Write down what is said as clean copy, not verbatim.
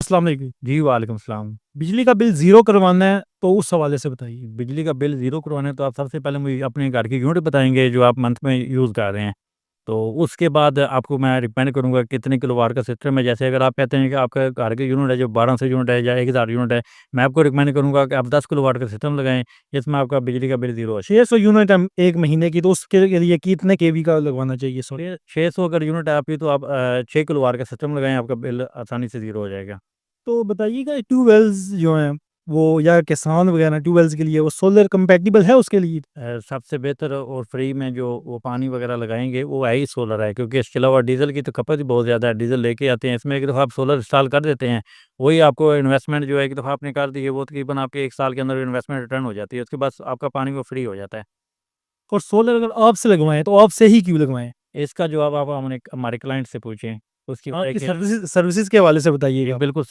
अस्सलाम वालेकुम। जी, वालेकुम सलाम। बिजली का बिल ज़ीरो करवाना है तो उस हवाले से बताइए? बिजली का बिल ज़ीरो करवाना है तो आप सबसे पहले मुझे अपने घर की यूनिट बताएँगे जो आप मंथ में यूज़ कर रहे हैं। तो उसके बाद आपको मैं रिकमेंड करूँगा कितने किलोवाट का सिस्टम है। जैसे अगर आप कहते हैं कि आपका घर की यूनिट है जो 1200 यूनिट है या 1000 यूनिट है, मैं आपको रिकमेंड करूँगा कि आप 10 किलोवाट का सिस्टम लगाएँ, जिसमें आपका बिजली का बिल ज़ीरो आ जाए। 600 यूनिट हम 1 महीने की, तो उसके लिए कितने केवी का लगवाना चाहिए? सॉरी। 600 अगर यूनिट है आपकी तो आप 6 किलोवाट का सिस्टम लगाएँ, आपका बिल आसानी से ज़ीरो हो जाएगा। तो बताइएगा ट्यूबवेल्स जो हैं वो या किसान वगैरह ट्यूबवेल्स के लिए वो सोलर कंपैटिबल है उसके लिए? सबसे बेहतर और फ्री में जो वो पानी वगैरह लगाएँगे वो है ही सोलर है, क्योंकि इसके अलावा डीज़ल की तो खपत ही बहुत ज़्यादा है। डीज़ल लेके आते हैं, इसमें एक दफ़ा आप सोलर इंस्टॉल कर देते हैं, वही आपको इन्वेस्टमेंट जो है एक दफ़ा आपने कर दी है वो तकरीबन आपके 1 साल के अंदर इन्वेस्टमेंट रिटर्न हो जाती है। उसके बाद आपका पानी वो फ्री हो जाता है। और सोलर अगर आपसे लगवाएँ तो आपसे ही क्यों लगवाएँ? इसका जवाब आप हमने हमारे क्लाइंट से पूछें, उसकी हाँ, वजह कि कि सर्विसेज़ सर्विसेज़ के हवाले से जी, बताइएगा। बिल्कुल